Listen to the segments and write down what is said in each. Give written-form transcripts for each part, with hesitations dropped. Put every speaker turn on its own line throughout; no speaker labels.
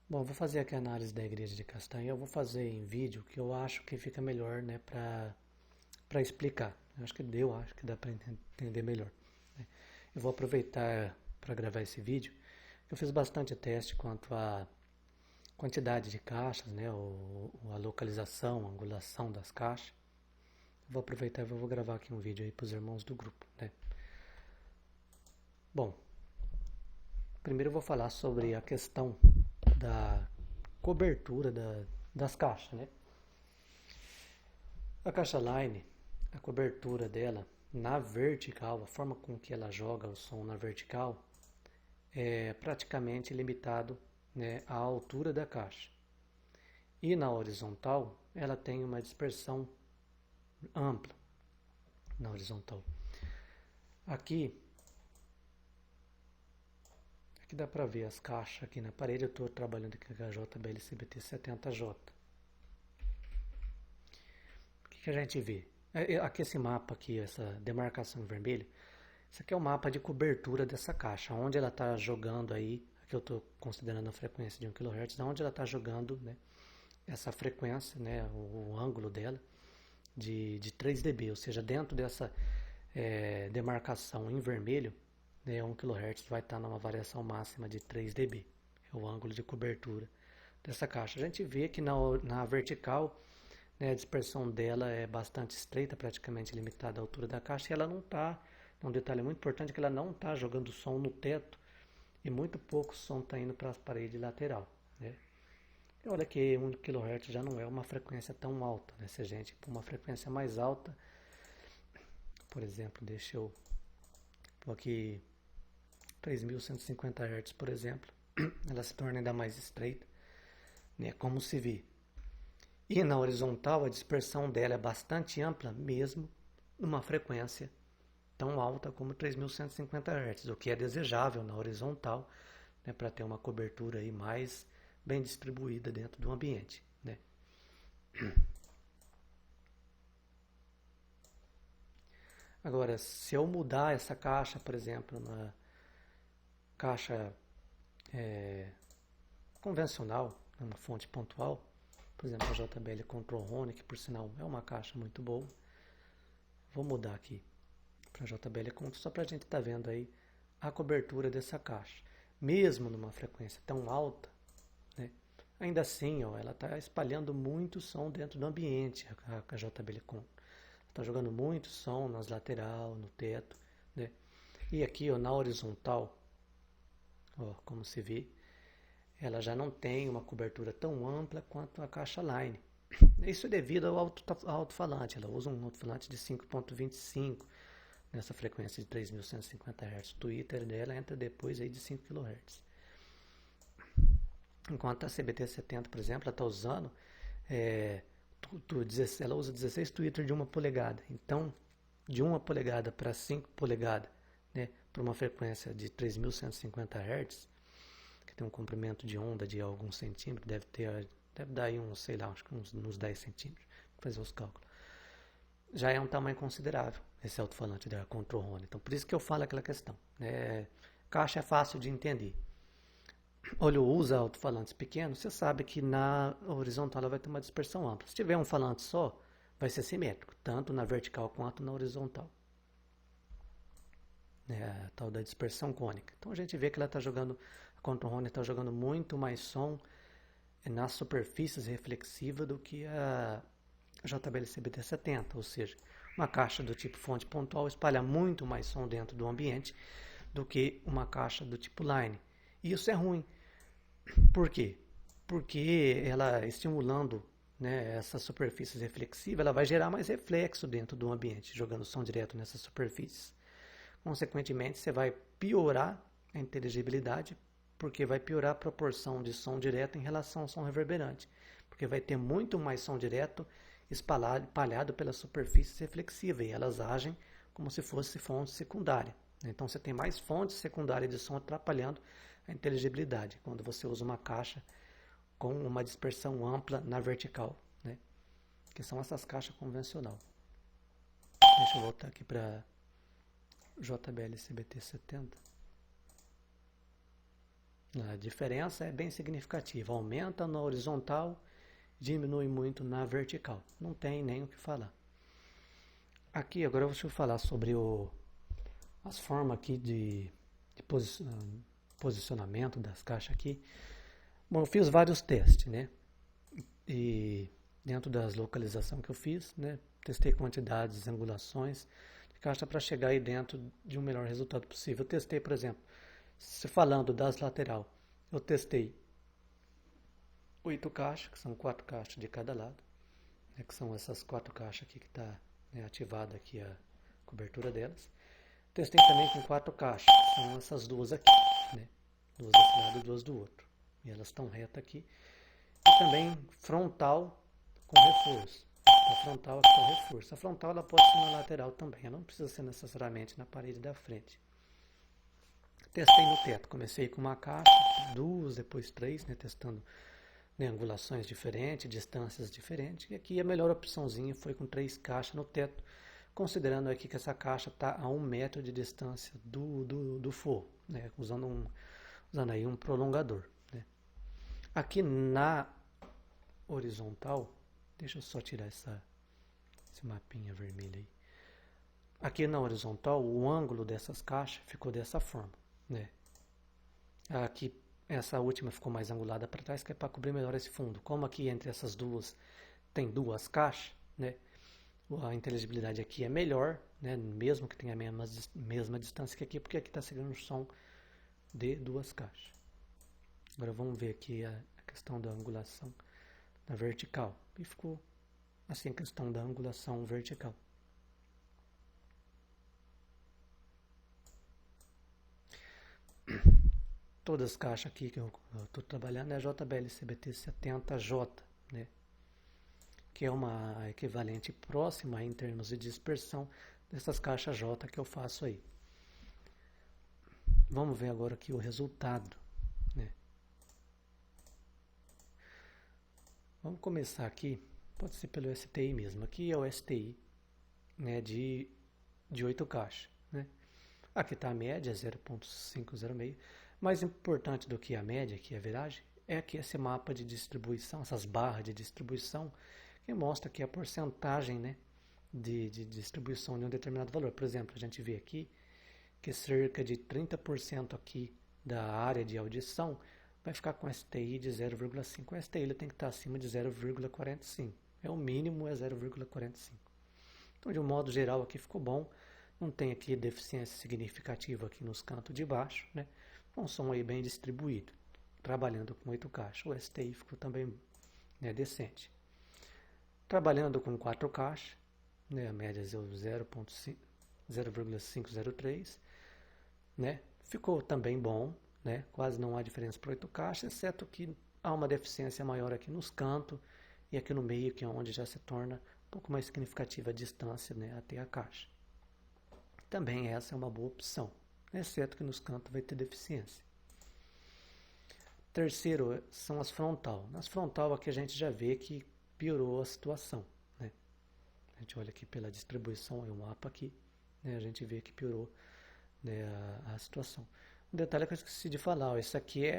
Bom, vou fazer aqui a análise da igreja de Castanha. Eu vou fazer em vídeo que eu acho que fica melhor, né, para explicar. Acho que dá para entender melhor, né? Eu vou aproveitar para gravar esse vídeo. Eu fiz bastante teste quanto à quantidade de caixas, né, a localização, a angulação das caixas. Eu vou aproveitar e vou gravar aqui um vídeo aí para os irmãos do grupo, né? Bom, primeiro eu vou falar sobre a questão da cobertura das caixas, né? A caixa line, a cobertura dela na vertical, a forma com que ela joga o som na vertical é praticamente limitado, né, à altura da caixa. E na horizontal, ela tem uma dispersão ampla na horizontal. Aqui dá para ver as caixas aqui na parede. Eu estou trabalhando aqui com a JBL-CBT70J. O que a gente vê? Aqui esse mapa aqui, essa demarcação em vermelho, isso aqui é o mapa de cobertura dessa caixa, onde ela está jogando aí, aqui eu estou considerando a frequência de 1 kHz, onde ela está jogando, né, essa frequência, né, o ângulo dela de 3 dB, ou seja, dentro dessa demarcação em vermelho, né, 1 kHz vai estar numa variação máxima de 3 dB, é o ângulo de cobertura dessa caixa. A gente vê que na vertical, né, a dispersão dela é bastante estreita, praticamente limitada à altura da caixa, e ela não está, um detalhe muito importante, é que ela não está jogando som no teto, e muito pouco som está indo para as paredes lateral, né? E olha que 1 kHz já não é uma frequência tão alta, né? Se a gente for uma frequência mais alta, por exemplo, deixa eu pôr aqui 3.150 Hz, por exemplo, ela se torna ainda mais estreita, né, como se vê. E na horizontal, a dispersão dela é bastante ampla, mesmo numa frequência tão alta como 3.150 Hz, o que é desejável na horizontal, né, para ter uma cobertura aí mais bem distribuída dentro do ambiente, né? Agora, se eu mudar essa caixa, por exemplo, na caixa convencional, uma fonte pontual, por exemplo, a JBL Control Rone, que por sinal é uma caixa muito boa, vou mudar aqui para a JBL Control, só para a gente estar vendo aí a cobertura dessa caixa. Mesmo numa frequência tão alta, né, ainda assim, ó, ela está espalhando muito som dentro do ambiente, a JBL Control. Está jogando muito som nas lateral, no teto, né? E aqui, ó, na horizontal, ó, como se vê, ela já não tem uma cobertura tão ampla quanto a caixa line. Isso é devido ao alto-falante. Ela usa um alto-falante de 5.25 nessa frequência de 3.150 Hz. O Twitter dela entra depois aí de 5 kHz. Enquanto a CBT70, por exemplo, ela está usando ela usa 16 Twitter de 1 polegada. Então, de 1 polegada para 5 polegadas, né, para uma frequência de 3.150 Hz, que tem um comprimento de onda de alguns centímetros, deve dar aí uns, sei lá, acho que uns 10 centímetros, vou fazer os cálculos. Já é um tamanho considerável esse alto-falante da Control Rone. Então, por isso que eu falo aquela questão, né? Caixa é fácil de entender. Olha, usa alto-falantes pequenos, você sabe que na horizontal ela vai ter uma dispersão ampla. Se tiver um falante só, vai ser simétrico, tanto na vertical quanto na horizontal. A tal da dispersão cônica. Então a gente vê que ela está jogando, a Control Rone está jogando muito mais som nas superfícies reflexivas do que a JBL-CBT70, ou seja, uma caixa do tipo fonte pontual espalha muito mais som dentro do ambiente do que uma caixa do tipo line. E isso é ruim. Por quê? Porque ela estimulando, né, essas superfícies reflexivas, ela vai gerar mais reflexo dentro do ambiente, jogando som direto nessas superfícies. Consequentemente, você vai piorar a inteligibilidade, porque vai piorar a proporção de som direto em relação ao som reverberante, porque vai ter muito mais som direto espalhado pelas superfícies reflexivas, e elas agem como se fosse fonte secundária. Então você tem mais fontes secundárias de som atrapalhando a inteligibilidade quando você usa uma caixa com uma dispersão ampla na vertical, né? Que são essas caixas convencional. Deixa eu voltar aqui para JBL-CBT70. A diferença é bem significativa. Aumenta na horizontal, diminui muito na vertical. Não tem nem o que falar. Aqui agora eu vou falar sobre as formas aqui de posicionamento das caixas aqui. Bom, eu fiz vários testes, né? E dentro das localizações que eu fiz, né? Testei quantidades, angulações de caixa para chegar aí dentro de um melhor resultado possível. Eu testei, por exemplo, se falando das lateral, eu testei 8 caixas, que são 4 caixas de cada lado, né? Que são essas 4 caixas aqui que está, né, ativada aqui a cobertura delas. Testei também com 4 caixas, que são essas duas aqui, né? Duas desse lado e duas do outro. E elas estão retas aqui. E também frontal com reforço. A frontal aqui com reforço. A frontal ela pode ser na lateral também, ela não precisa ser necessariamente na parede da frente. Testei no teto, comecei com uma caixa, duas, depois 3, né, testando, né, angulações diferentes, distâncias diferentes. E aqui a melhor opçãozinha foi com 3 caixas no teto, considerando aqui que essa caixa está a 1 metro de distância do forro, né, usando aí um prolongador. Né. Aqui na horizontal, deixa eu só tirar esse mapinha vermelho aí. Aqui na horizontal, o ângulo dessas caixas ficou dessa forma, né? Aqui, essa última ficou mais angulada para trás, que é para cobrir melhor esse fundo. Como aqui entre essas duas tem duas caixas, né? A inteligibilidade aqui é melhor, né? Mesmo que tenha a mesma distância que aqui, porque aqui está seguindo o som de duas caixas. Agora vamos ver aqui a questão da angulação na vertical. E ficou assim a questão da angulação vertical. Todas as caixas aqui que eu estou trabalhando é a JBL-CBT70J, né? Que é uma equivalente próxima em termos de dispersão dessas caixas J que eu faço aí. Vamos ver agora aqui o resultado, né? Vamos começar aqui, pode ser pelo STI mesmo. Aqui é o STI, né, de 8 caixas, né? Aqui está a média, 0.506. Mais importante do que a média, que é a viragem, é aqui esse mapa de distribuição, essas barras de distribuição, que mostra aqui a porcentagem, né, de distribuição de um determinado valor. Por exemplo, a gente vê aqui que cerca de 30% aqui da área de audição vai ficar com STI de 0,5. O STI ele tem que estar acima de 0,45. É o mínimo, é 0,45. Então, de um modo geral, aqui ficou bom. Não tem aqui deficiência significativa aqui nos cantos de baixo, né? Um som aí bem distribuído, trabalhando com 8 caixas. O STI ficou também, né, decente. Trabalhando com 4 caixas, né, a média é 0,503, né? Ficou também bom, né? Quase não há diferença para 8 caixas, exceto que há uma deficiência maior aqui nos cantos e aqui no meio, que é onde já se torna um pouco mais significativa a distância, né, até a caixa. Também essa é uma boa opção, exceto que nos cantos vai ter deficiência. Terceiro são as frontal. Nas frontal aqui a gente já vê que piorou a situação, né? A gente olha aqui pela distribuição, é o mapa aqui, né? A gente vê que piorou, né, a situação. Um detalhe que eu esqueci de falar, ó, isso aqui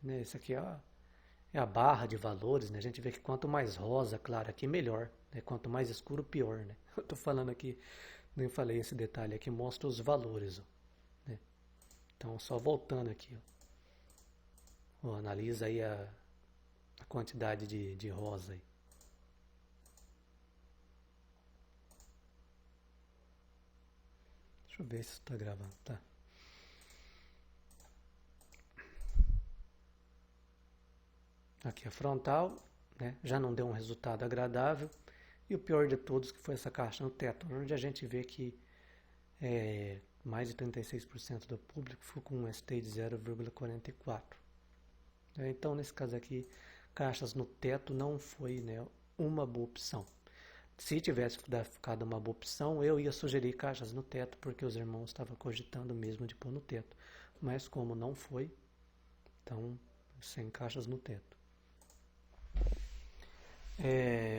né, isso aqui é a barra de valores, né? A gente vê que quanto mais rosa, claro, aqui melhor, né? Quanto mais escuro, pior, né? Eu estou falando aqui, nem falei esse detalhe aqui, mostra os valores, ó, né? Então, só voltando aqui, ó, analisa aí a quantidade de rosa aí. Deixa eu ver se está gravando, tá? Aqui a frontal, né? Já não deu um resultado agradável. E o pior de todos que foi essa caixa no teto, onde a gente vê que mais de 36% do público ficou com um ST de 0,44. Então, nesse caso aqui, caixas no teto não foi, né, uma boa opção. Se tivesse ficado uma boa opção, eu ia sugerir caixas no teto, porque os irmãos estavam cogitando mesmo de pôr no teto. Mas como não foi, então, sem caixas no teto.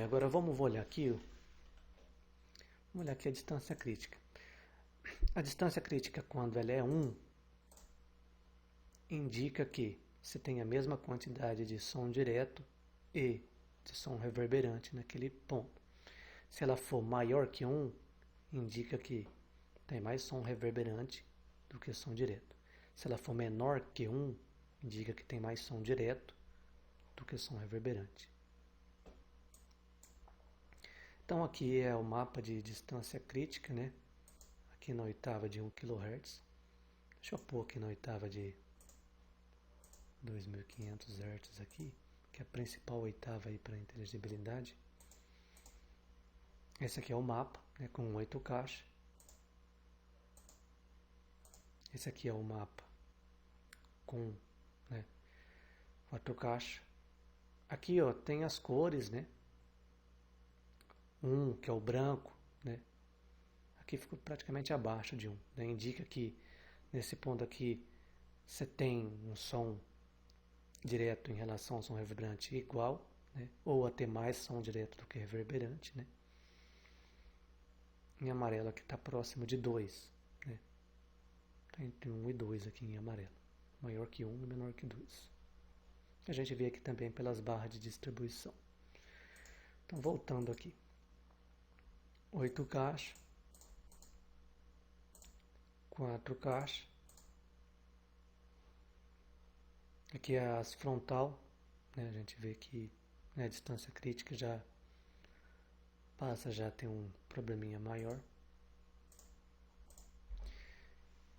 Agora vamos olhar aqui. Vamos olhar aqui a distância crítica. A distância crítica, quando ela é 1, indica que se tem a mesma quantidade de som direto e de som reverberante naquele ponto. Se ela for maior que 1, indica que tem mais som reverberante do que som direto. Se ela for menor que 1, indica que tem mais som direto do que som reverberante. Então aqui é o mapa de distância crítica, né? Aqui na oitava de 1 kHz. Deixa eu pôr aqui na oitava de 2500 Hz aqui, que é a principal oitava aí para inteligibilidade. Esse aqui é o mapa, né, com 8 caixas. Esse aqui é o mapa com, né, 4 caixas. Aqui, ó, tem as cores, né? Que é o branco, né? Aqui ficou praticamente abaixo de 1, né? Indica que nesse ponto aqui você tem um som direto em relação ao som reverberante igual, né? Ou até mais som direto do que reverberante, né? Em amarelo aqui está próximo de 2, né? Está entre 1 e 2 aqui em amarelo. Maior que 1 e menor que 2. A gente vê aqui também pelas barras de distribuição. Então, voltando aqui. 8 caixas. 4 caixas. Aqui é as frontal, né? A gente vê que, né, a distância crítica já passa, já tem um probleminha maior.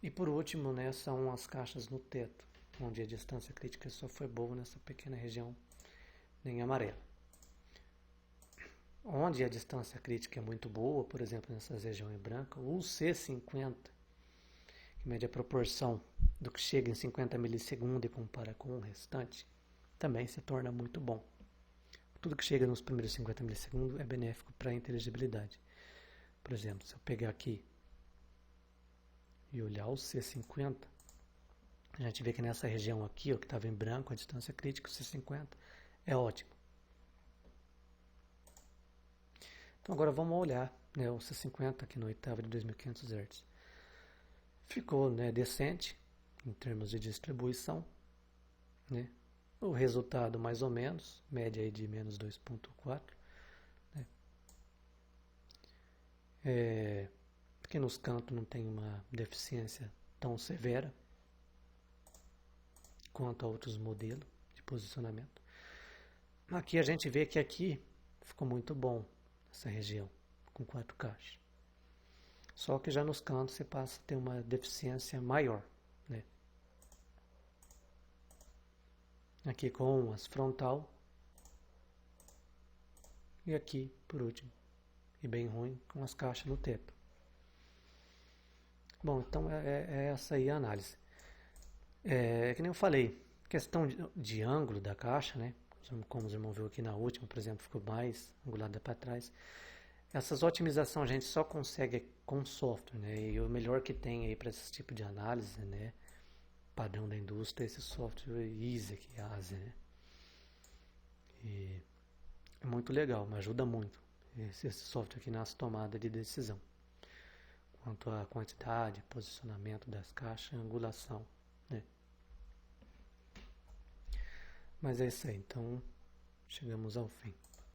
E por último, né, são as caixas no teto, onde a distância crítica só foi boa nessa pequena região em amarelo. Onde a distância crítica é muito boa, por exemplo, nessas regiões brancas, o C50, que mede a proporção do que chega em 50 milissegundos e compara com o restante, também se torna muito bom. Tudo que chega nos primeiros 50 milissegundos é benéfico para a inteligibilidade. Por exemplo, se eu pegar aqui e olhar o C50, a gente vê que nessa região aqui, ó, que estava em branco, a distância crítica, o C50, é ótimo. Então agora vamos olhar, né, o C50 aqui no oitava de 2500 Hz. Ficou, né, decente em termos de distribuição, né? O resultado mais ou menos, média aí de menos 2,4, né? Aqui nos cantos não tem uma deficiência tão severa quanto a outros modelos de posicionamento. Aqui a gente vê que aqui ficou muito bom essa região, com 4 caixas. Só que já nos cantos você passa a ter uma deficiência maior, né? Aqui com as frontal. E aqui, por último, e bem ruim, com as caixas no teto. Bom, então é essa aí a análise. Que nem eu falei, questão de ângulo da caixa, né? Como os irmãos viram aqui na última, por exemplo, ficou mais angulada para trás. Essas otimizações a gente só consegue com software, né? E o melhor que tem aí para esse tipo de análise, né? Padrão da indústria, esse software Easy, que é a ASE, né? E é muito legal, me ajuda muito esse software aqui nas tomadas de decisão. Quanto à quantidade, posicionamento das caixas, angulação, né? Mas é isso aí, então chegamos ao fim.